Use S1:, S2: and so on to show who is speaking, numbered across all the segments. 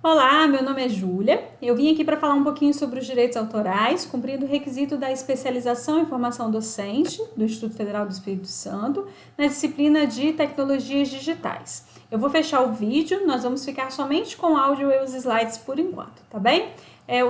S1: Olá, meu nome é Júlia. Eu vim aqui para falar um pouquinho sobre os direitos autorais, cumprindo o requisito da especialização em formação docente do Instituto Federal do Espírito Santo, na disciplina de tecnologias digitais. Eu vou fechar o vídeo, nós vamos ficar somente com áudio e os slides por enquanto, tá bem?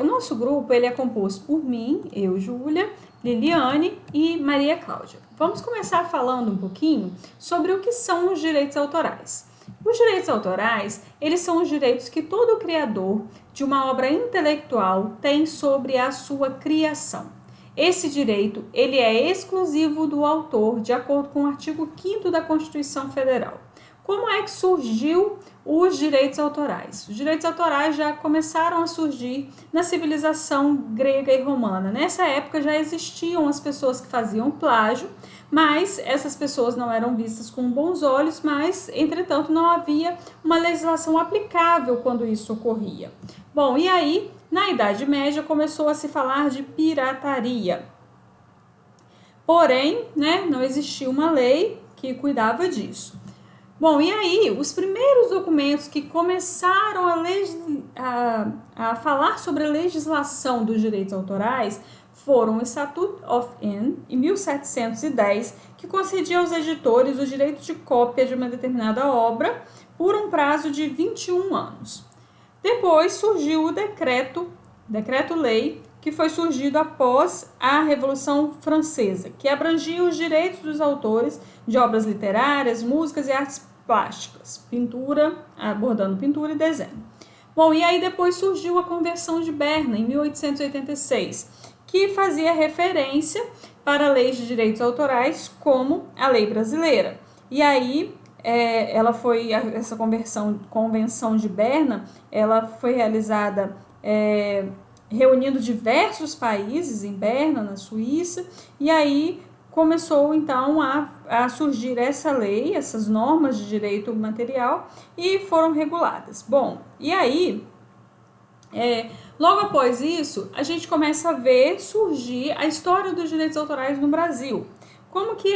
S1: O nosso grupo ele é composto por mim, eu, Júlia, Liliane e Maria Cláudia. Vamos começar falando um pouquinho sobre o que são os direitos autorais. Os direitos autorais, eles são os direitos que todo criador de uma obra intelectual tem sobre a sua criação. Esse direito, ele é exclusivo do autor, de acordo com o artigo 5º da Constituição Federal. Como é que surgiu os direitos autorais? Os direitos autorais já começaram a surgir na civilização grega e romana. Nessa época já existiam as pessoas que faziam plágio, mas essas pessoas não eram vistas com bons olhos, mas, entretanto, não havia uma legislação aplicável quando isso ocorria. Bom, e aí, na Idade Média, começou a se falar de pirataria. Porém, não existia uma lei que cuidava disso. Bom, e aí, os primeiros documentos que começaram a falar sobre a legislação dos direitos autorais foram o Statute of Anne, em 1710, que concedia aos editores o direito de cópia de uma determinada obra por um prazo de 21 anos. Depois surgiu o decreto-lei, que foi surgido após a Revolução Francesa, que abrangia os direitos dos autores de obras literárias, músicas e artes plásticas, abordando pintura e desenho. Bom, e aí depois surgiu a Convenção de Berna, em 1886, que fazia referência para leis de direitos autorais como a lei brasileira. E aí, essa Convenção de Berna, ela foi realizada reunindo diversos países em Berna, na Suíça, e aí começou então a surgir essa lei, essas normas de direito material e foram reguladas. Bom, e aí, logo após isso, a gente começa a ver surgir a história dos direitos autorais no Brasil. Como que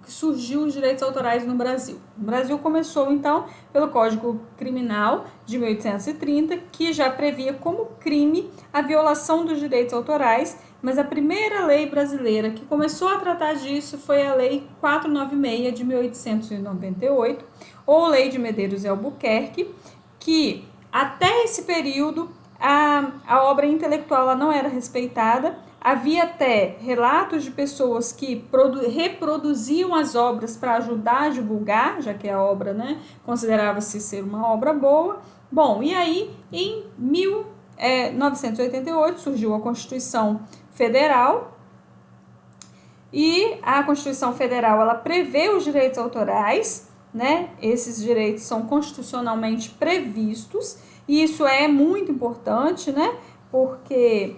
S1: surgiu os direitos autorais no Brasil? O Brasil começou, então, pelo Código Criminal de 1830, que já previa como crime a violação dos direitos autorais, mas a primeira lei brasileira que começou a tratar disso foi a Lei 496 de 1898, ou Lei de Medeiros e Albuquerque, que até esse período a obra intelectual ela não era respeitada. Havia até relatos de pessoas que reproduziam as obras para ajudar a divulgar, já que a obra considerava-se ser uma obra boa. Bom, e aí em 1988 surgiu a Constituição Federal, e a Constituição Federal ela prevê os direitos autorais, esses direitos são constitucionalmente previstos, e isso é muito importante, porque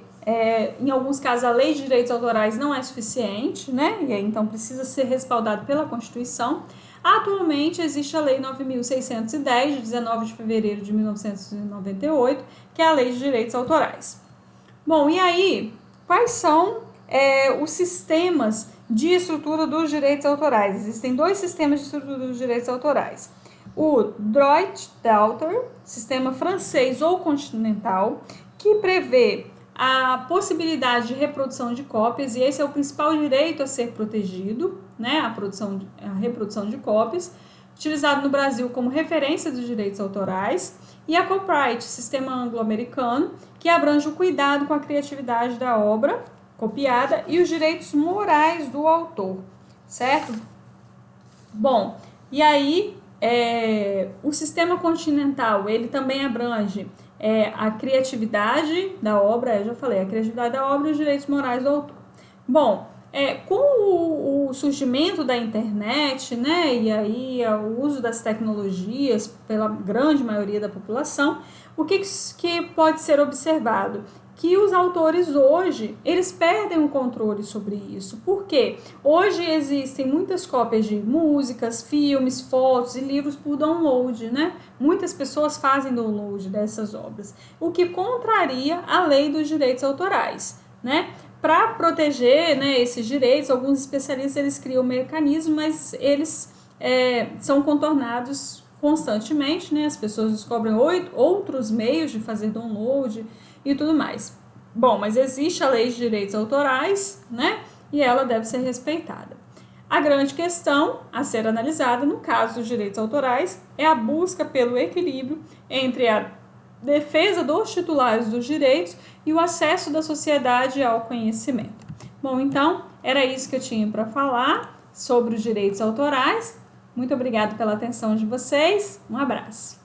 S1: em alguns casos a lei de direitos autorais não é suficiente, e aí, então precisa ser respaldado pela Constituição. Atualmente existe a Lei 9.610, de 19 de fevereiro de 1998, que é a Lei de Direitos Autorais. Bom, e aí, quais são os sistemas de estrutura dos direitos autorais? Existem dois sistemas de estrutura dos direitos autorais. O droit d'auteur, sistema francês ou continental, que prevê a possibilidade de reprodução de cópias, e esse é o principal direito a ser protegido, a reprodução de cópias, utilizado no Brasil como referência dos direitos autorais, e a copyright, sistema anglo-americano, que abrange o cuidado com a criatividade da obra copiada e os direitos morais do autor, certo? Bom, e aí o sistema continental, ele também abrange a criatividade da obra, eu já falei, a criatividade da obra e os direitos morais do autor. Bom, com o surgimento da internet, e aí o uso das tecnologias pela grande maioria da população, o que pode ser observado? Que os autores hoje, eles perdem o controle sobre isso. Por quê? Hoje existem muitas cópias de músicas, filmes, fotos e livros por download, Muitas pessoas fazem download dessas obras, o que contraria a lei dos direitos autorais, Para proteger esses direitos, alguns especialistas eles criam mecanismos, mas eles são contornados constantemente, né? As pessoas descobrem outros meios de fazer download e tudo mais. Bom, mas existe a lei de direitos autorais, né? E ela deve ser respeitada. A grande questão a ser analisada no caso dos direitos autorais é a busca pelo equilíbrio entre a defesa dos titulares dos direitos e o acesso da sociedade ao conhecimento. Bom, então, era isso que eu tinha para falar sobre os direitos autorais. Muito obrigada pela atenção de vocês. Um abraço.